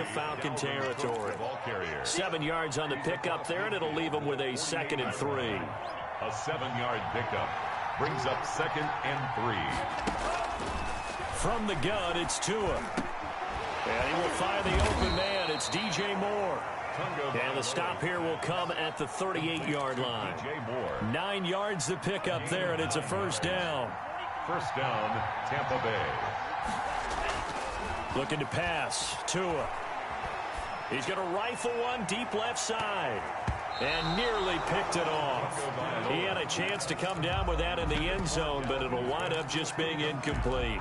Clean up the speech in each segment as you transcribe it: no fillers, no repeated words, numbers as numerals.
into Falcon territory. 7 yards on the pickup there, and it'll leave them with a 2nd and 3. A 7-yard pickup brings up 2nd and 3. From the gun, it's Tua. And he will fire the open man. It's DJ Moore. And the stop here will come at the 38-yard line. 9 yards to pick up there, and it's a 1st down. 1st down, Tampa Bay. Looking to pass. Tua. He's going to rifle one deep left side. And nearly picked it off. He had a chance to come down with that in the end zone, but it'll wind up just being incomplete.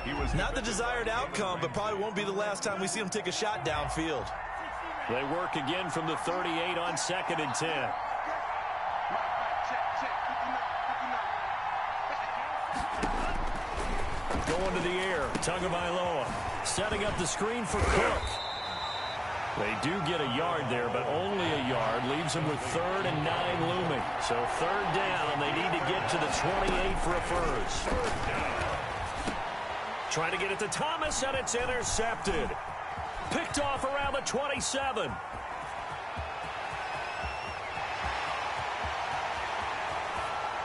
He was not the desired outcome, but probably won't be the last time we see him take a shot downfield. They work again from the 38 on 2nd and 10. Going to the air. Tagovailoa setting up the screen for Cook. They do get a yard there, but only a yard. Leaves them with 3rd and 9 looming. So 3rd down. They need to get to the 28 for a 1st. Trying to get it to Thomas, and it's intercepted. Picked off around the 27.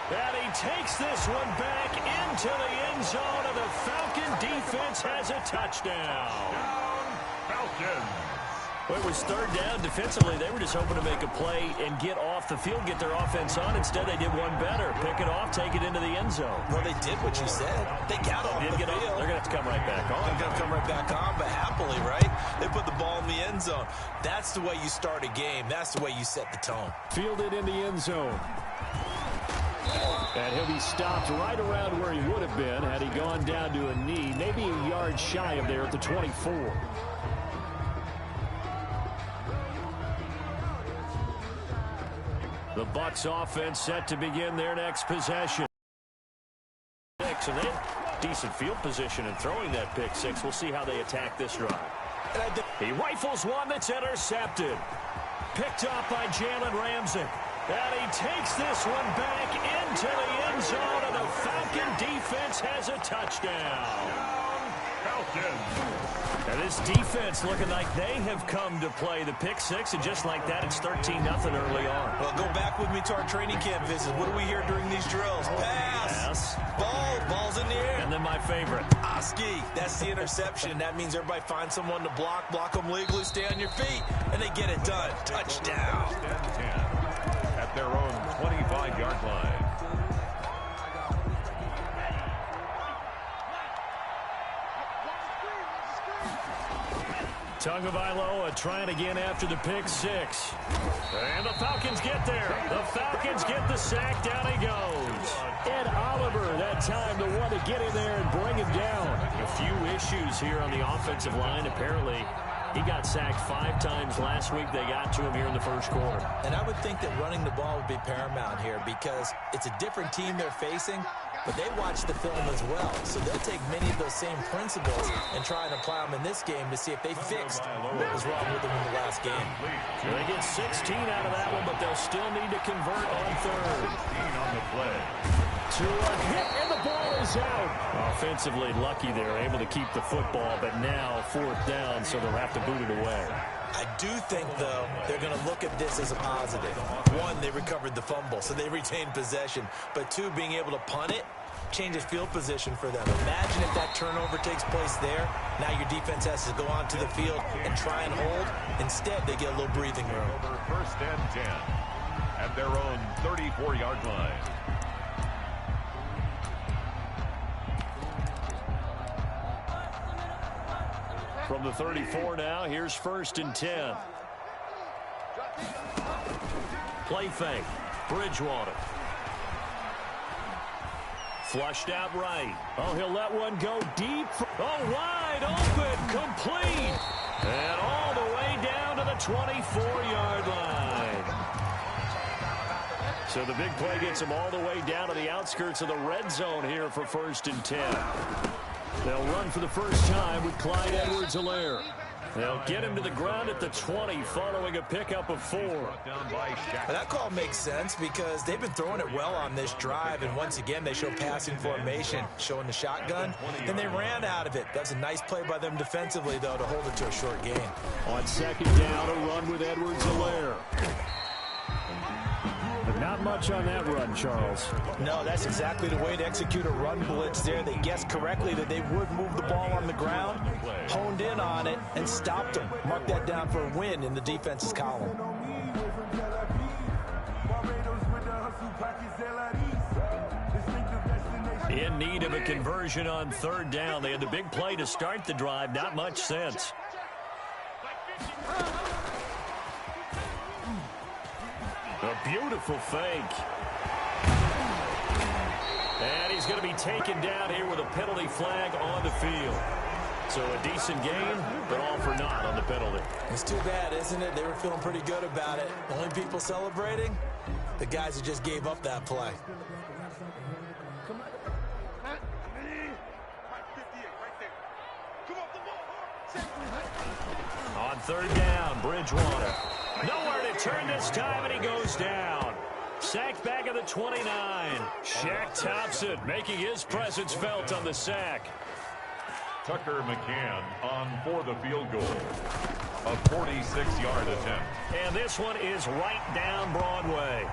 And he takes this one back into the end zone, and the Falcon defense has a touchdown. Falcons. Well, it was 3rd down. Defensively, they were just hoping to make a play and get off the field, get their offense on. Instead, they did one better. Pick it off, take it into the end zone. Well, they did what you said. They got off the field. They're going to have to come right back on. They're going to come right back on, but happily, right? They put the ball in the end zone. That's the way you start a game. That's the way you set the tone. Fielded in the end zone. And he'll be stopped right around where he would have been had he gone down to a knee, maybe a yard shy of there at the 24. The Bucs offense set to begin their next possession. And they have decent field position in throwing that pick 6. We'll see how they attack this drive. He rifles one that's intercepted. Picked up by Jalen Ramsey. And he takes this one back into the end zone, and the Falcon defense has a touchdown. Falcons. And this defense looking like they have come to play the pick 6, and just like that, it's 13-0 early on. Well, go back with me to our training camp visit. What do we hear during these drills? Pass. Ball's in the air. And then my favorite. Oski. That's the interception. That means everybody finds someone to block them legally, stay on your feet, and they get it done. Touchdown. At their own 25-yard line. Tagovailoa trying again after the pick 6. And the Falcons get there. The Falcons get the sack. Down he goes. Ed Oliver, that time, the one to get in there and bring him down. A few issues here on the offensive line. Apparently, he got sacked 5 times last week. They got to him here in the first quarter. And I would think that running the ball would be paramount here because it's a different team they're facing, but they watch the film as well. So they'll take many of those same principles and try and apply them in this game to see if they fixed what was wrong with them in the last game. So they get 16 out of that one, but they'll still need to convert on 3rd. 15 on the play. To a hit, and the ball is out. Offensively lucky they're able to keep the football, but now 4th down, so they'll have to boot it away. I do think, though, they're going to look at this as a positive. 1, they recovered the fumble, so they retained possession. But 2, being able to punt it changes field position for them. Imagine if that turnover takes place there. Now your defense has to go onto the field and try and hold. Instead, they get a little breathing room. 1st and 10 at their own 34-yard line. From the 34 now, here's 1st and 10. Play fake. Bridgewater. Flushed out right. Oh, he'll let one go deep. Oh, wide open. Complete. And all the way down to the 24-yard line. So the big play gets him all the way down to the outskirts of the red zone here for 1st and 10. They'll run for the first time with Clyde Edwards-Helaire. They'll get him to the ground at the 20 following a pickup of 4. That call makes sense because they've been throwing it well on this drive, and once again they show passing formation, showing the shotgun, and they ran out of it. That's a nice play by them defensively, though, to hold it to a short gain. On second down, a run with Edwards-Helaire. But not much on that run, Charles. No, that's exactly the way to execute a run blitz there. They guessed correctly that they would move the ball on the ground, honed in on it, and stopped them. Mark that down for a win in the defense's column. In need of a conversion on third down. They had the big play to start the drive. Not much sense. A beautiful fake. And he's going to be taken down here with a penalty flag on the field. So a decent game, but all for naught on the penalty. It's too bad, isn't it? They were feeling pretty good about it. Only people celebrating, the guys who just gave up that play. On third down, Bridgewater. Nowhere to turn this time, and he goes down. Sacked back at the 29. Shaq Thompson making his presence felt on the sack. Tucker McCann on for the field goal. A 46-yard attempt. And this one is right down Broadway.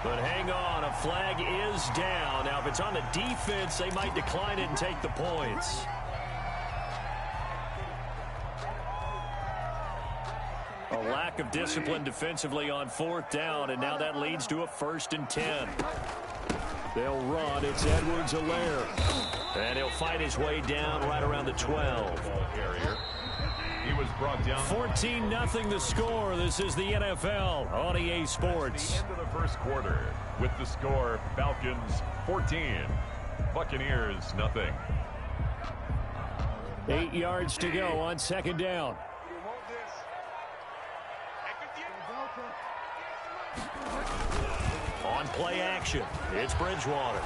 But hang on, a flag is down. Now, if it's on the defense, they might decline it and take the points. A lack of discipline defensively on fourth down, and now that leads to a 1st and 10. They'll run. It's Edwards-Helaire. And he'll fight his way down right around the 12. He was brought down. 14-0 the score. This is the NFL on EA Sports. At the end of the first quarter with the score Falcons 14, Buccaneers nothing. 8 yards to go on second down. On play action, it's Bridgewater.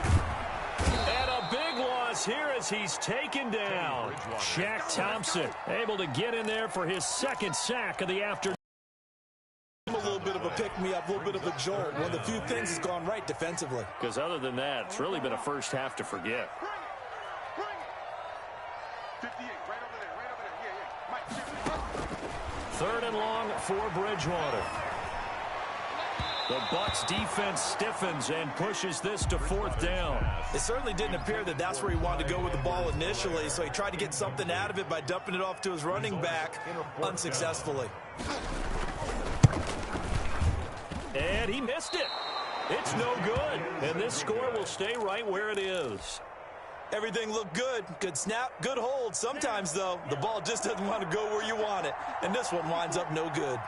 And a big loss here as he's taken down. Shaq Thompson able to get in there for his 2nd sack of the afternoon. A little bit of a pick-me-up, a little bit of a jolt. One of the few things that's gone right defensively. Because other than that, it's really been a first half to forget. 3rd and long for Bridgewater. The Bucs defense stiffens and pushes this to 4th down. It certainly didn't appear that that's where he wanted to go with the ball initially, so he tried to get something out of it by dumping it off to his running back unsuccessfully. And he missed it. It's no good. And this score will stay right where it is. Everything looked good. Good snap, good hold. Sometimes, though, the ball just doesn't want to go where you want it. And this one winds up no good.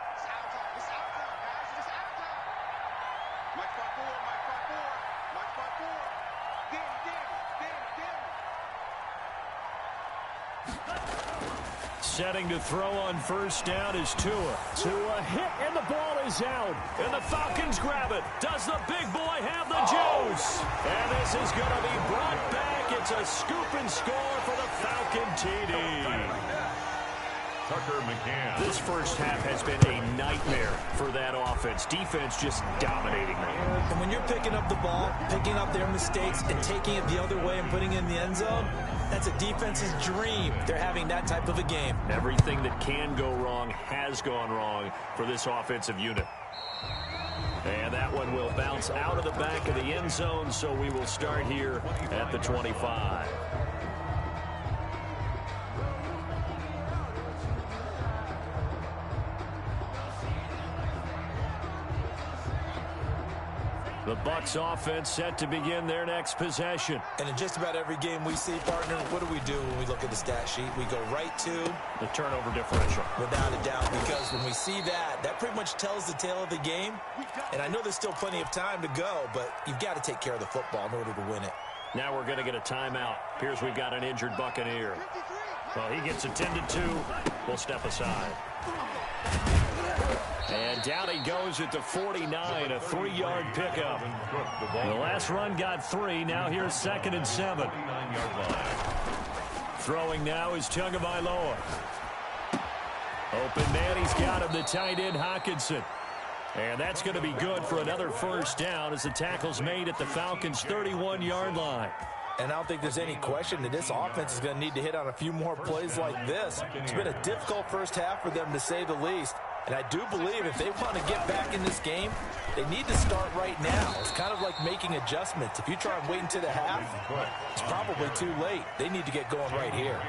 Setting to throw on first down is Tua. Tua hit, and the ball is out. And the Falcons grab it. Does the big boy have the juice? And this is going to be brought back. It's a scoop and score for the Falcon TD. Tucker McCann. This first half has been a nightmare for that offense. Defense just dominating them. And when you're picking up the ball, picking up their mistakes, and taking it the other way and putting it in the end zone, that's a defense's dream. They're having that type of a game. Everything that can go wrong has gone wrong for this offensive unit. And that one will bounce out of the back of the end zone, so we will start here at the 25. The Bucs offense set to begin their next possession. And in just about every game we see, partner, what do we do when we look at the stat sheet? We go right to the turnover differential. Without a doubt, because when we see that, that pretty much tells the tale of the game. And I know there's still plenty of time to go, but you've got to take care of the football in order to win it. Now we're going to get a timeout. Appears we've got an injured Buccaneer. Well, he gets attended to. We'll step aside. And down he goes at the 49, a 3-yard pickup. The last run got 3. Now here's 2nd and 7. Throwing now is Tagovailoa. Open man, he's got him, the tight end, Hockenson. And that's going to be good for another first down as the tackle's made at the Falcons' 31-yard line. And I don't think there's any question that this offense is going to need to hit on a few more plays like this. It's been a difficult first half for them, to say the least. And I do believe if they want to get back in this game, they need to start right now. It's kind of like making adjustments. If you try and wait until the half, it's probably too late. They need to get going right here.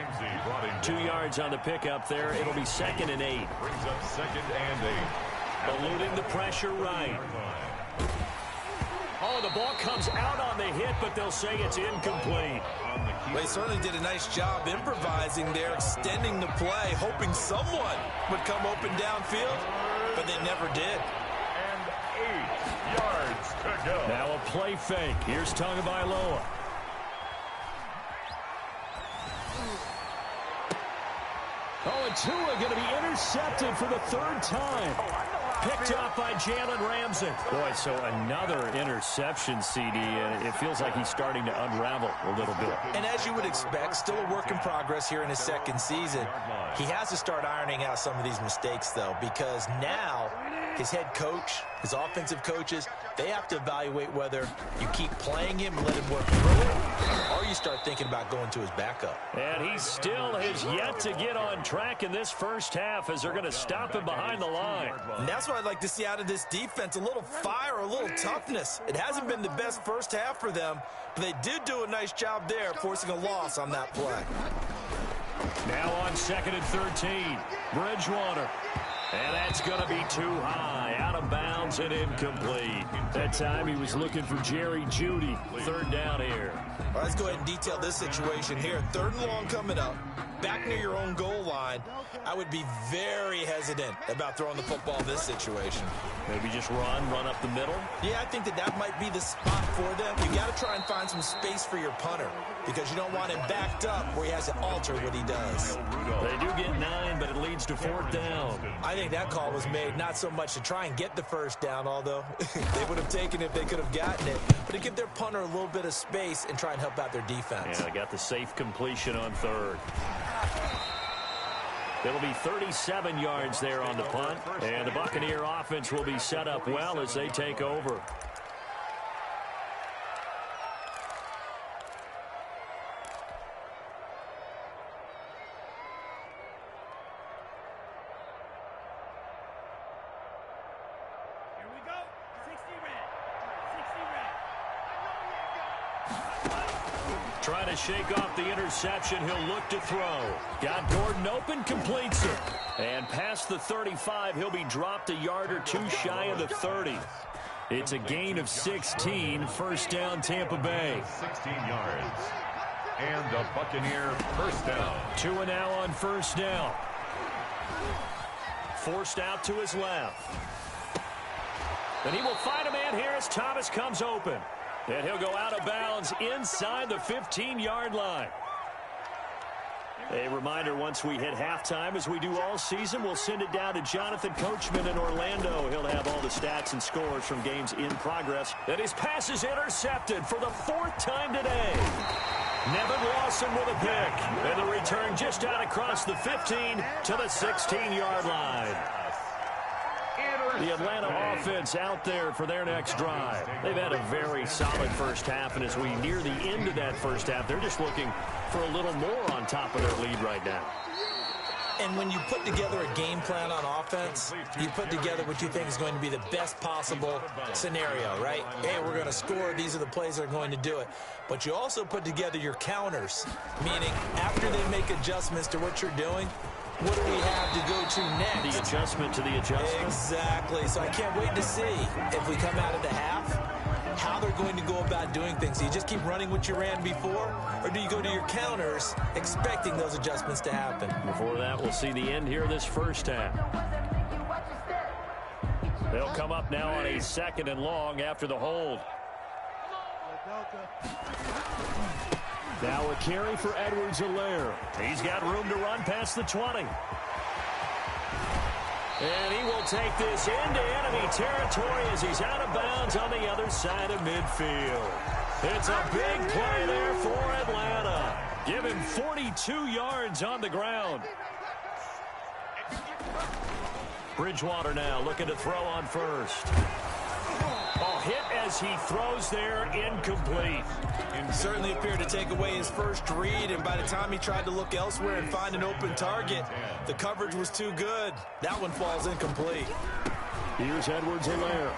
2 yards on the pickup there. It'll be 2nd and 8. Brings up 2nd and 8. Eluding the pressure right. Oh, the ball comes out on the hit, but they'll say it's incomplete. They certainly did a nice job improvising there, extending the play, hoping someone would come open downfield, but they never did. And 8 yards to go. Now a play fake. Here's Tagovailoa. Oh, and Tua going to be intercepted for the 3rd time. Picked up by Jalen Ramsey. Boy, so another interception, CD, and it feels like he's starting to unravel a little bit. And as you would expect, still a work in progress here in his 2nd season. He has to start ironing out some of these mistakes, though, because now his head coach, his offensive coaches, they have to evaluate whether you keep playing him and let him work through it, or you start thinking about going to his backup. And he still has yet to get on track in this first half as they're going to stop him behind the line. And that's what I'd like to see out of this defense, a little fire, a little toughness. It hasn't been the best first half for them, but they did do a nice job there, forcing a loss on that play. Now on 2nd and 13, Bridgewater. And that's going to be too high, out of bounds and incomplete. That time he was looking for Jerry Jeudy. 3rd down here. All right, let's go ahead and detail this situation here. 3rd and long coming up, back near your own goal line. I would be very hesitant about throwing the football in this situation. Maybe just run up the middle? Yeah, I think that might be the spot for them. You got to try and find some space for your punter because you don't want him backed up where he has to alter what he does. They do get 9, but it leads to 4th down. I think that call was made not so much to try and get the first down, although they would have taken it if they could have gotten it, but to give their punter a little bit of space and try and help out their defense. Yeah, they got the safe completion on 3rd. It'll be 37 yards there on the punt, and the Buccaneer offense will be set up well as they take over. Trying to shake off the interception. He'll look to throw. Got Gordon open, completes it. And past the 35, he'll be dropped a yard or 2 shy of the 30. It's a gain of 16. 1st down, Tampa Bay. 16 yards. And the Buccaneer 1st down. Tua now on 1st down. Forced out to his left. And he will find a man here as Thomas comes open. And he'll go out of bounds inside the 15-yard line. A reminder, once we hit halftime, as we do all season, we'll send it down to Jonathan Coachman in Orlando. He'll have all the stats and scores from games in progress. And his pass is intercepted for the 4th time today. Nevin Lawson with a pick. And the return just out across the 15 to the 16-yard line. The Atlanta offense out there for their next drive. They've had a very solid first half, and as we near the end of that first half, they're just looking for a little more on top of their lead right now. And when you put together a game plan on offense, you put together what you think is going to be the best possible scenario, right? Hey, we're going to score. These are the plays that are going to do it. But you also put together your counters, meaning after they make adjustments to what you're doing, what do we have to go to next? The adjustment to the adjustment. Exactly. So I can't wait to see if we come out of the half, how they're going to go about doing things. Do you just keep running what you ran before, or do you go to your counters expecting those adjustments to happen? Before that, we'll see the end here of this first half. They'll come up now on a 2nd and long after the hold. Now a carry for Edwards-Helaire. He's got room to run past the 20. And he will take this into enemy territory as he's out of bounds on the other side of midfield. It's a big play there for Atlanta. Give him 42 yards on the ground. Bridgewater now looking to throw on first. Oh, hit as he throws there, incomplete. And certainly appeared to take away his first read, and by the time he tried to look elsewhere and find an open target, the coverage was too good. That one falls incomplete. Here's Edwards-Helaire.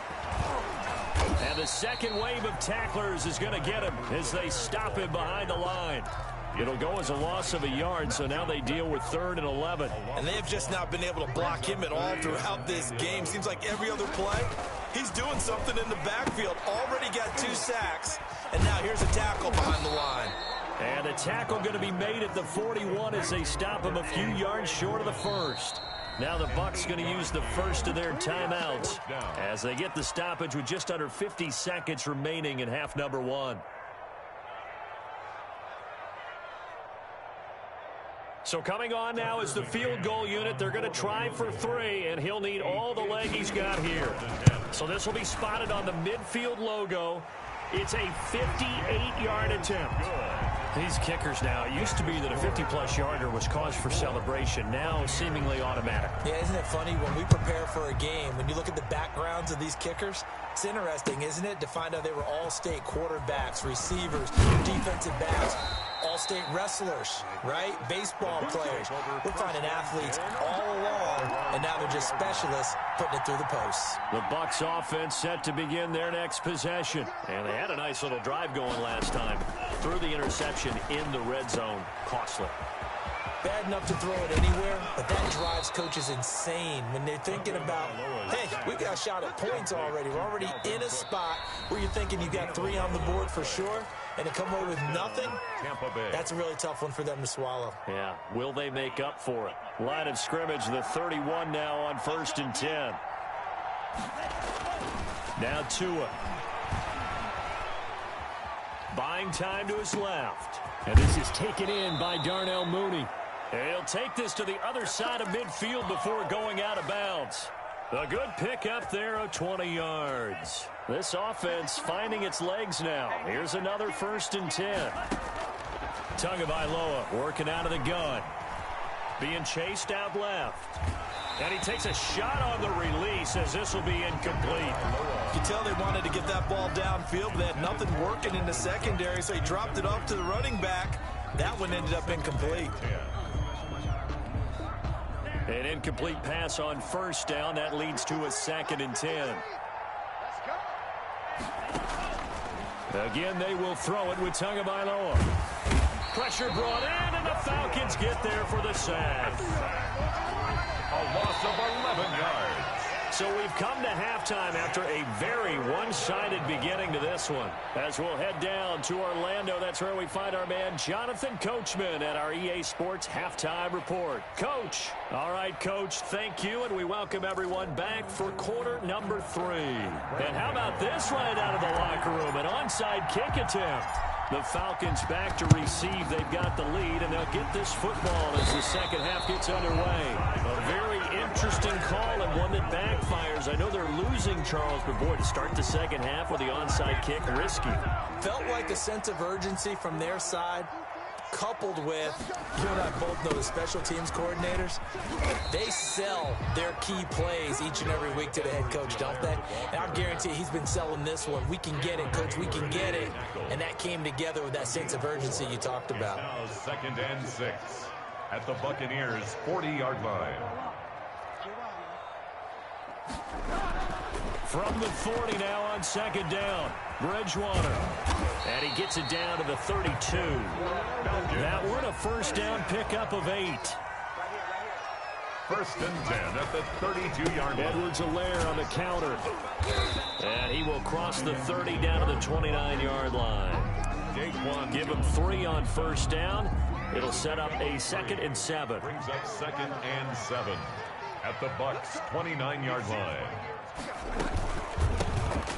And the second wave of tacklers is going to get him as they stop him behind the line. It'll go as a loss of a yard, so now they deal with 3rd and 11. And they've just not been able to block him at all throughout this game. Seems like every other play, he's doing something in the backfield. Already got 2 sacks, and now here's a tackle behind the line. And a tackle going to be made at the 41 as they stop him a few yards short of the first. Now the Bucs going to use the first of their timeouts as they get the stoppage with just under 50 seconds remaining in half number 1. So coming on now is the field goal unit. They're going to try for 3, and he'll need all the leg he's got here. So this will be spotted on the midfield logo. It's a 58-yard attempt. These kickers now, it used to be that a 50-plus yarder was cause for celebration. Now seemingly automatic. Yeah, isn't it funny when we prepare for a game, when you look at the backgrounds of these kickers, it's interesting, isn't it, to find out they were all-state quarterbacks, receivers, defensive backs, all-state wrestlers, right? Baseball players. We're finding athletes all along, and now they're just specialists putting it through the posts. The Bucs offense set to begin their next possession. And they had a nice little drive going last time. Threw the interception in the red zone. Costly. Bad enough to throw it anywhere, but that drives coaches insane when they're thinking about, hey, we got a shot at points already. We're already in a spot where you're thinking you got 3 on the board for sure, and to come away with nothing, that's a really tough one for them to swallow. Yeah, will they make up for it? Line of scrimmage, the 31 now on 1st and 10. Now Tua. Buying time to his left. And this is taken in by Darnell Mooney. He'll take this to the other side of midfield before going out of bounds. A good pickup there of 20 yards. This offense finding its legs now. Here's another 1st and 10. Tagovailoa working out of the gun. Being chased out left. And he takes a shot on the release as this will be incomplete. You can tell they wanted to get that ball downfield, but they had nothing working in the secondary, so he dropped it off to the running back. That one ended up incomplete. An incomplete pass on 1st down. That leads to a 2nd and 10. Again, they will throw it with Tagovailoa. Pressure brought in, and the Falcons get there for the sack. A loss of 11 yards. So we've come to halftime after a very one-sided beginning to this one. As we'll head down to Orlando, that's where we find our man Jonathan Coachman at our EA Sports Halftime Report. Coach. All right, Coach, thank you, and we welcome everyone back for quarter number 3. And how about this right out of the locker room? An onside kick attempt. The Falcons back to receive. They've got the lead, and they'll get this football as the second half gets underway. A very interesting call and one that backfires. I know they're losing, Charles, but boy, to start the second half with the onside kick, risky. Felt like a sense of urgency from their side, coupled with, you and I both know the special teams coordinators, they sell their key plays each and every week to the head coach, don't they? And I guarantee he's been selling this one. We can get it, coach, we can get it. And that came together with that sense of urgency you talked about. Now 2nd and 6 at the Buccaneers' 40-yard line. From the 40 now on 2nd down. Bridgewater. And he gets it down to the 32. That one a 1st down pickup of 8. 1st and 10 at the 32-yard line. Edwards-Helaire on the counter. And he will cross the 30 down to the 29-yard line. Give him 3 on 1st down. It'll set up a 2nd and 7. Brings up 2nd and 7 at the Bucs' 29-yard line.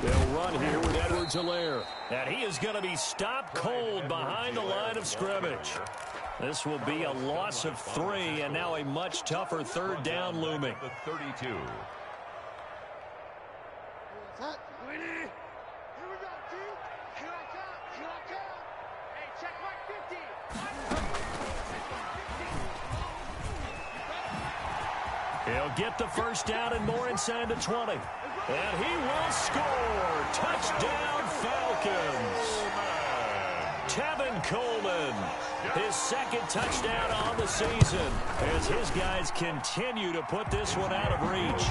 They'll run here with Edwards-Helaire. And he is going to be stopped cold behind the line of scrimmage. This will be a loss of 3, and now a much tougher 3rd down looming. The 32. He'll get the first down and more inside the 20. And he will score. Touchdown, Falcons. Tevin Coleman, his second touchdown on the season as his guys continue to put this one out of reach.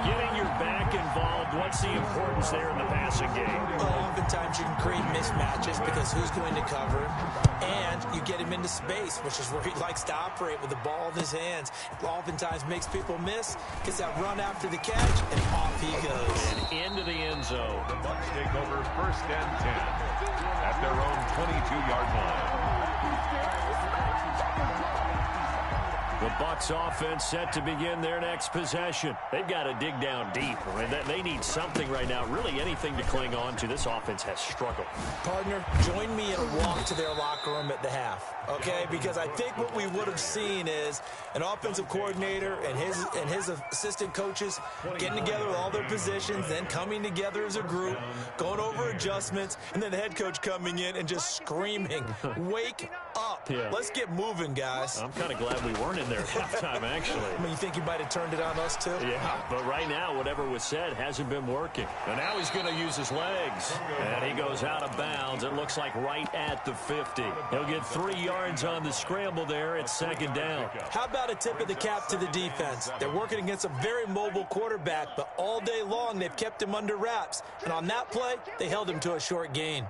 Getting your back involved, what's the importance there in the passing game? Well, oftentimes you can create mismatches because who's going to cover, and you get him into space, which is where he likes to operate with the ball in his hands. Oftentimes makes people miss, gets that run after the catch, and off he goes. And into the end zone. The Bucs take over first and 10 at their own 22-yard line. The Bucs offense set to begin their next possession. They've got to dig down deep. I mean, they need something right now, really anything to cling on to. This offense has struggled. Partner, join me in a walk to their locker room at the half, okay? Because I think what we would have seen is an offensive coordinator and his assistant coaches getting together with all their positions, then coming together as a group, going over adjustments, and then the head coach coming in and just screaming, wake up. Yeah. Let's get moving, guys. I'm kind of glad we weren't in there at halftime, actually. I mean, you think he might have turned it on us, too? Yeah, but right now, whatever was said hasn't been working. And now he's going to use his legs. And he goes out of bounds. It looks like right at the 50. He'll get 3 yards on the scramble there. It's second down. How about a tip of the cap to the defense? They're working against a very mobile quarterback, but all day long they've kept him under wraps. And on that play, they held him to a short gain.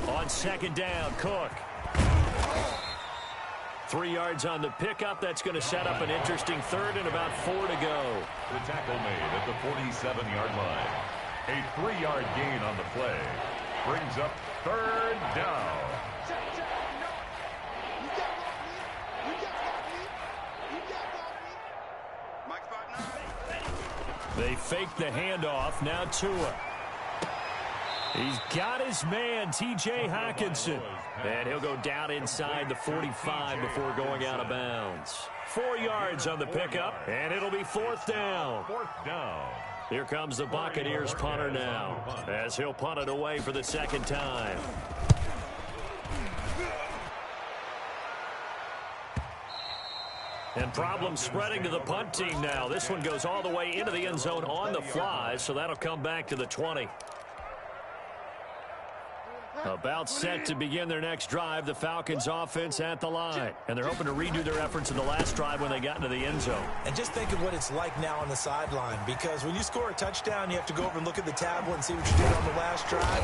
On second down, Cook. 3 yards on the pickup. That's going to set up an interesting third and about 4 to go. The tackle made at the 47-yard line. A 3-yard gain on the play brings up third down. They fake the handoff. Now Tua. He's got his man, T.J. Hockenson. And he'll go down inside the 45 before going out of bounds. 4 yards on the pickup, and it'll be fourth down. Here comes the Buccaneers punter now, as he'll punt it away for the second time. And problems spreading to the punt team now. This one goes all the way into the end zone on the fly, so that'll come back to the 20. About set to begin their next drive, the Falcons offense at the line. And they're hoping to redo their efforts in the last drive when they got into the end zone. And just think of what it's like now on the sideline, because when you score a touchdown, you have to go over and look at the tablet and see what you did on the last drive.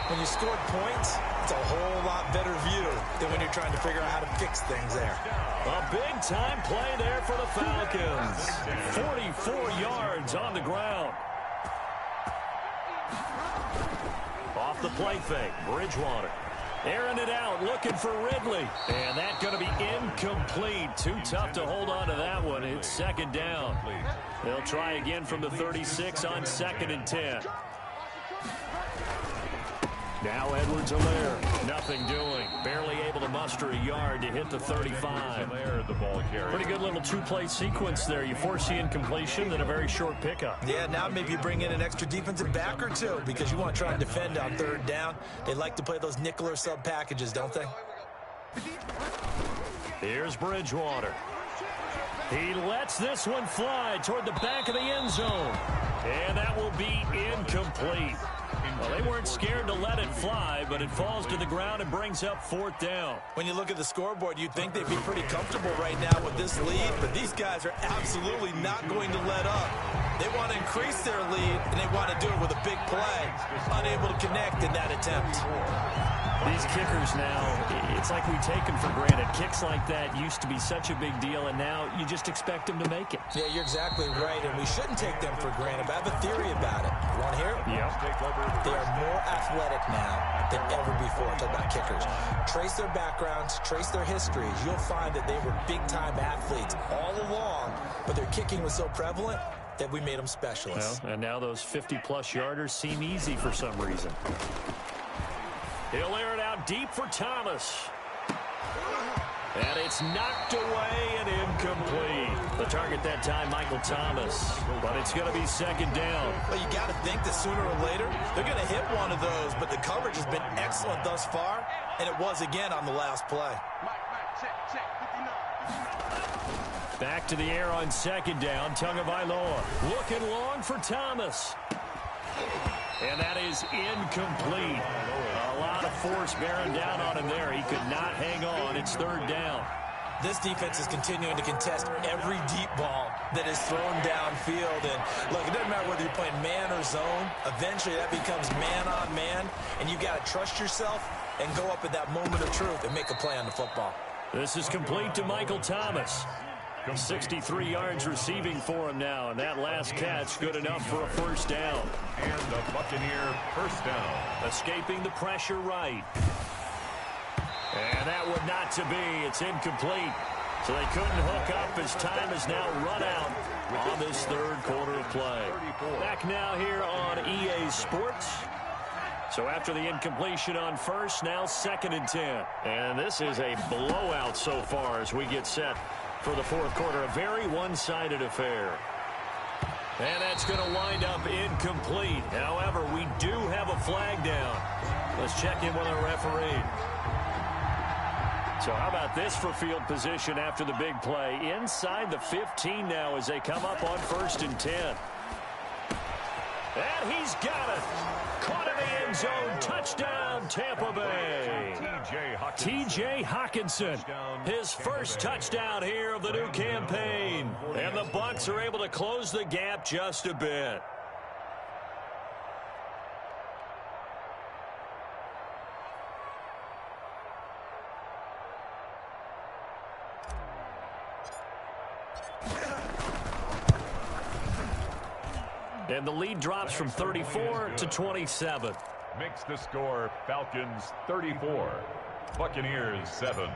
When you scored points, it's a whole lot better view than when you're trying to figure out how to fix things there. A big-time play there for the Falcons. 44 yards on the ground. Off the play fake, Bridgewater. Airing it out, looking for Ridley. And that's going to be incomplete. Too tough to hold on to that one. It's second down. They'll try again from the 36 on second and 10. Now Edwards-Helaire, nothing doing. Barely able to muster a yard to hit the 35. Pretty good little two-play sequence there. You force the incompletion, then a very short pickup. Yeah, now maybe you bring in an extra defensive back or two because you want to try and defend on third down. They like to play those nickel or sub packages, don't they? Here's Bridgewater. He lets this one fly toward the back of the end zone. And that will be incomplete. Well, they weren't scared to let it fly, but it falls to the ground and brings up fourth down. When you look at the scoreboard, you'd think they'd be pretty comfortable right now with this lead, but these guys are absolutely not going to let up. They want to increase their lead, and they want to do it with a big play. Unable to connect in that attempt. These kickers now, it's like we take them for granted. Kicks like that used to be such a big deal, and now you just expect them to make it. Yeah, you're exactly right, and we shouldn't take them for granted, but I have a theory about it. You want to hear it? Yeah. They are more athletic now than ever before. Talk about kickers. Trace their backgrounds, trace their histories. You'll find that they were big-time athletes all along, but their kicking was so prevalent that we made them specialists. Well, and now those 50-plus yarders seem easy for some reason. He'll air it out deep for Thomas. And it's knocked away and incomplete. The target that time, Michael Thomas. But it's going to be second down. Well, you got to think that sooner or later, they're going to hit one of those. But the coverage has been excellent thus far, and it was again on the last play. Back to the air on second down. Tagovailoa looking long for Thomas. And that is incomplete. A lot of force bearing down on him there. He could not hang on. It's third down. This defense is continuing to contest every deep ball that is thrown downfield. And, look, it doesn't matter whether you're playing man or zone. Eventually, that becomes man on man. And you've got to trust yourself and go up at that moment of truth and make a play on the football. This is complete to Michael Thomas. 63 yards receiving for him now, and that last catch good enough for a first down. And the Buccaneer first down. Escaping the pressure right. And that would not to be. It's incomplete. So they couldn't hook up as time is now run out on this third quarter of play. Back now here on EA Sports. So after the incompletion on first, now 2nd and 10. And this is a blowout so far as we get set for the fourth quarter. A very one-sided affair. And that's going to wind up incomplete. However, we do have a flag down. Let's check in with our referee. So how about this for field position after the big play? Inside the 15 now as they come up on 1st and 10. And he's got it. Caught in the end zone. Touchdown, Tampa Bay. T.J. Hockenson, his first touchdown here of the new campaign. And the Bucs are able to close the gap just a bit. And the lead drops from 34 to 27. Makes the score Falcons 34, Buccaneers 7.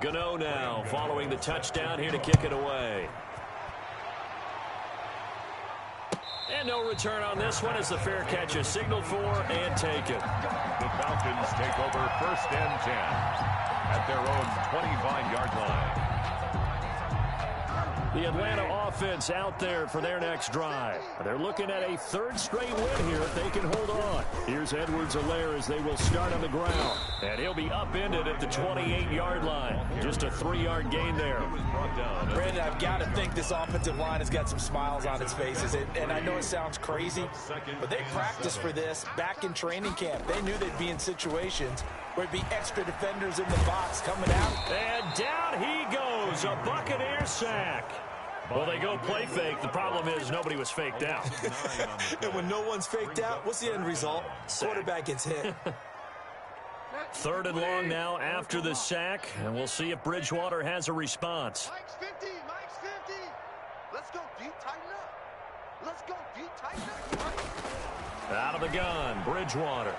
Gano now following the touchdown here to kick it away. And no return on this one as the fair catch is signaled for and taken. The Falcons take over 1st and 10 at their own 25-yard line. The Atlanta offense out there for their next drive. They're looking at a 3rd straight win here if they can hold on. Here's Edwards-Helaire as they will start on the ground. And he'll be upended at the 28-yard line. Just a 3-yard gain there. Brandon, I've got to think this offensive line has got some smiles on its faces. And I know it sounds crazy, but they practiced for this back in training camp. They knew they'd be in situations where there'd be extra defenders in the box coming out. And down he goes. A Buccaneer sack. Well, they go play fake. The problem is nobody was faked out. And when no one's faked out, what's the end result? Quarterback gets hit. 3rd and long now after the sack. And we'll see if Bridgewater has a response. Mike's 50. Mike's 50. Let's go deep, tighten up. Let's go deep, tighten up, Mike. Out of the gun, Bridgewater.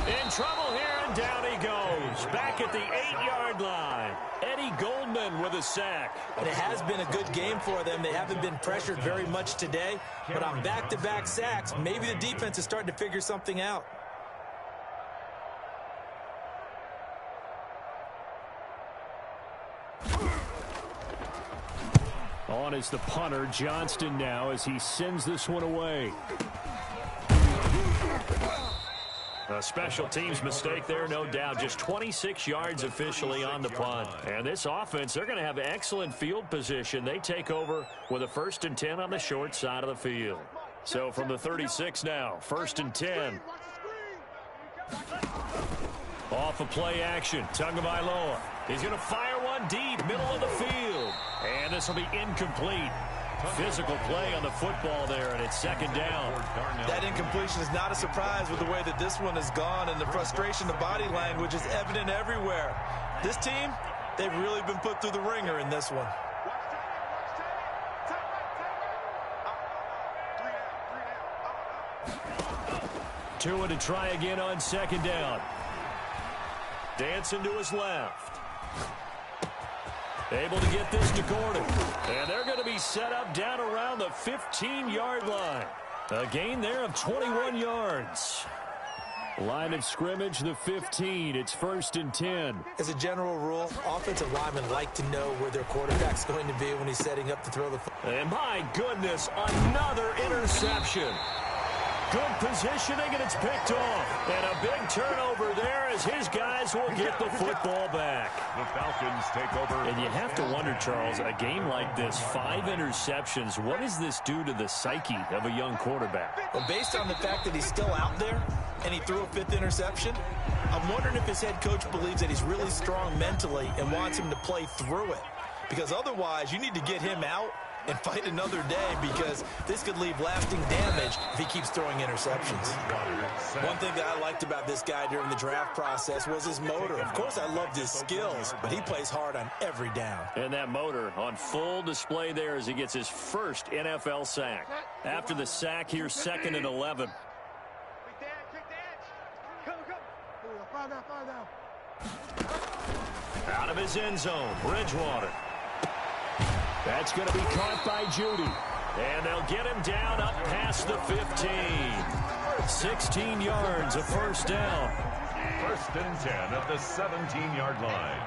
In trouble here, and down he goes. Back at the 8-yard line. Eddie Goldman with a sack. And it has been a good game for them. They haven't been pressured very much today. But on back-to-back sacks, maybe the defense is starting to figure something out. On is the punter, Johnston now, as he sends this one away. A special teams mistake there, no doubt. Just 26 yards officially on the punt. And this offense, they're going to have excellent field position. They take over with a 1st and 10 on the short side of the field. So from the 36 now, 1st and 10. Off of play action, Tagovailoa. He's going to fire one deep, middle of the field. And this will be incomplete. Physical play on the football there, and it's 2nd down. That incompletion is not a surprise with the way that this one has gone, and the frustration, the body language is evident everywhere. This team, they've really been put through the ringer in this one. Tua to try again on 2nd down. Dancing to his left. Able to get this to Gordon. And they're going to be set up down around the 15-yard line. A gain there of 21 yards. Line of scrimmage, the 15. It's 1st and 10. As a general rule, offensive linemen like to know where their quarterback's going to be when he's setting up to throw the football. And my goodness, another interception. Good positioning, and it's picked off. And a big turnover there as his guys will get the football back. The Falcons take over. And you have to wonder, Charles, a game like this, 5 interceptions, what does this do to the psyche of a young quarterback? Well, based on the fact that he's still out there and he threw a 5th interception, I'm wondering if his head coach believes that he's really strong mentally and wants him to play through it. Because otherwise, you need to get him out and fight another day, because this could leave lasting damage if he keeps throwing interceptions. One thing that I liked about this guy during the draft process was his motor. Of course, I loved his skills, but he plays hard on every down. And that motor on full display there as he gets his first NFL sack. After the sack, here's 2nd and 11. Out of his end zone, Bridgewater. That's going to be caught by Judy. And they'll get him down up past the 15. 16 yards, a first down. 1st and 10 at the 17-yard line.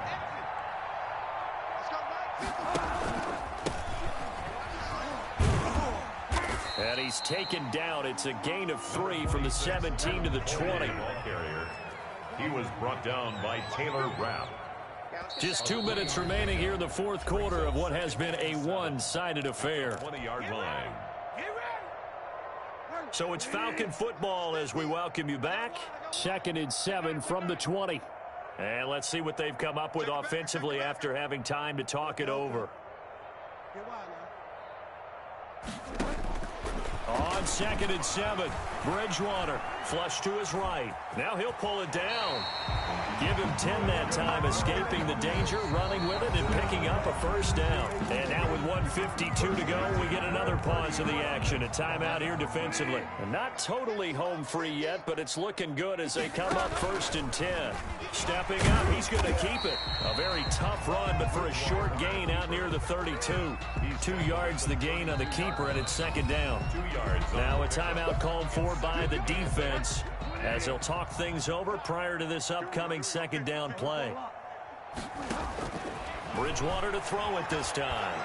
And he's taken down. It's a gain of 3 from the 17 to the 20. He was brought down by Taylor Rapp. Just 2 minutes remaining here in the 4th quarter of what has been a one-sided affair. 20-yard line. So it's Falcon football as we welcome you back. 2nd and 7 from the 20. And let's see what they've come up with offensively after having time to talk it over. On 2nd and 7, Bridgewater flush to his right. Now he'll pull it down. Give him 10 that time, escaping the danger, running with it, and picking up a first down. And now with 1:52 to go, we get another pause of the action. A timeout here defensively. And not totally home free yet, but it's looking good as they come up 1st and 10. Stepping up, he's going to keep it. A very tough run, but for a short gain out near the 32. 2 yards the gain on the keeper, and it's 2nd down. 2 yards. Now a timeout called for by the defense as they'll talk things over prior to this upcoming 2nd down play. Bridgewater to throw it this time.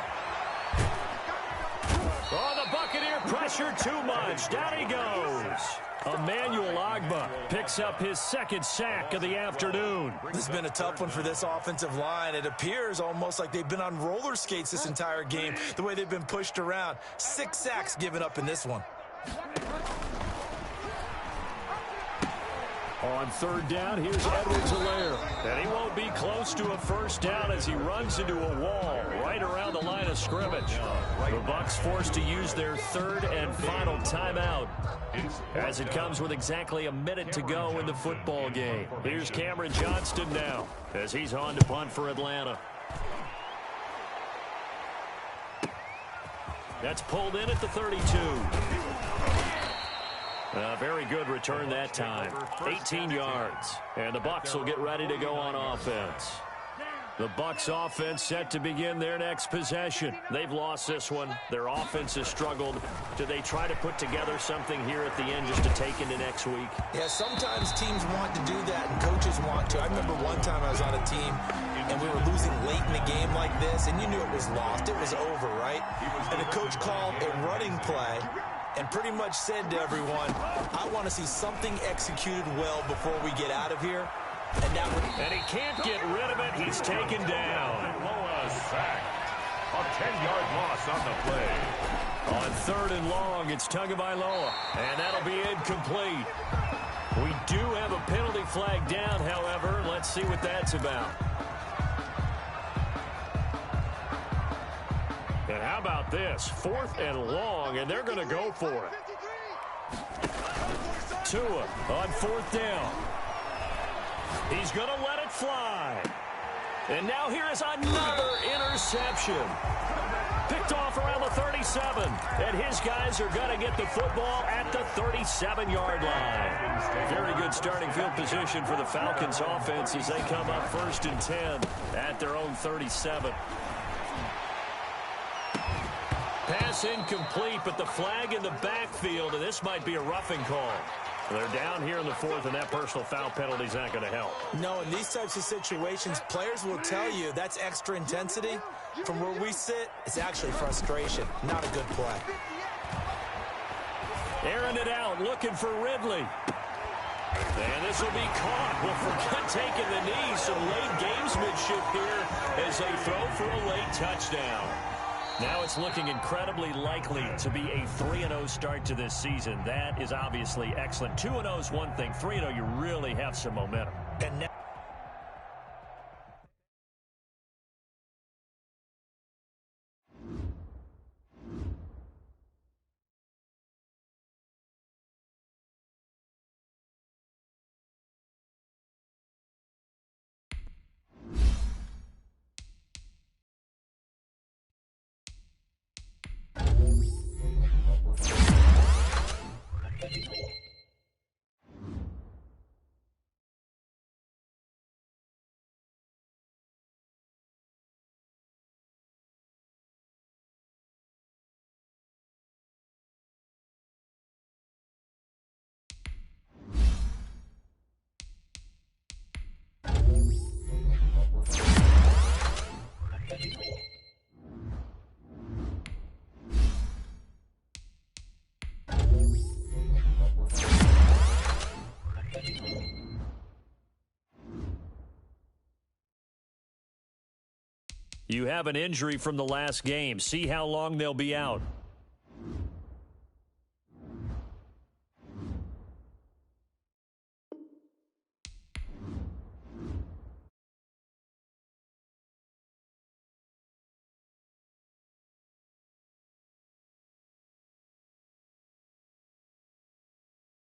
Oh, the Buccaneer pressure too much. Down he goes. Emmanuel Ogbah picks up his 2nd sack of the afternoon. This has been a tough one for this offensive line. It appears almost like they've been on roller skates this entire game, the way they've been pushed around. 6 sacks given up in this one. On 3rd down, here's Edwards-Helaire. And he won't be close to a first down as he runs into a wall right around the line of scrimmage. The Bucs forced to use their 3rd and final timeout as it comes with exactly a minute to go in the football game. Here's Cameron Johnston now as he's on to punt for Atlanta. That's pulled in at the 32. Very good return that time. 18 yards. And the Bucs will get ready to go on offense. The Bucs offense set to begin their next possession. They've lost this one. Their offense has struggled. Do they try to put together something here at the end just to take into next week? Yeah, sometimes teams want to do that and coaches want to. I remember one time I was on a team and we were losing late in a game like this, and you knew it was lost. It was over, right? And the coach called a running play and pretty much said to everyone, I want to see something executed well before we get out of here. And he can't get rid of it. He's taken down. Loa sacked. A 10-yard loss on the play. On 3rd and long, it's Tagovailoa, and that'll be incomplete. We do have a penalty flag down, however. Let's see what that's about. And how about this? 4th and long, and they're going to go for it. Tua on 4th down. He's going to let it fly. And now here is another interception. Picked off around the 37. And his guys are going to get the football at the 37-yard line. Very good starting field position for the Falcons offense as they come up 1st and 10 at their own 37. Pass incomplete, but the flag in the backfield, and this might be a roughing call. They're down here in the 4th, and that personal foul penalty is not going to help. No, in these types of situations, players will tell you that's extra intensity. From where we sit, it's actually frustration, not a good play. Airing it out, looking for Ridley. And this will be caught. Well, forget taking the knee. Some late gamesmanship here as they throw for a late touchdown. Now it's looking incredibly likely to be a 3-0 start to this season. That is obviously excellent. 2-0 is one thing. 3-0, you really have some momentum. And now you have an injury from the last game. See how long they'll be out.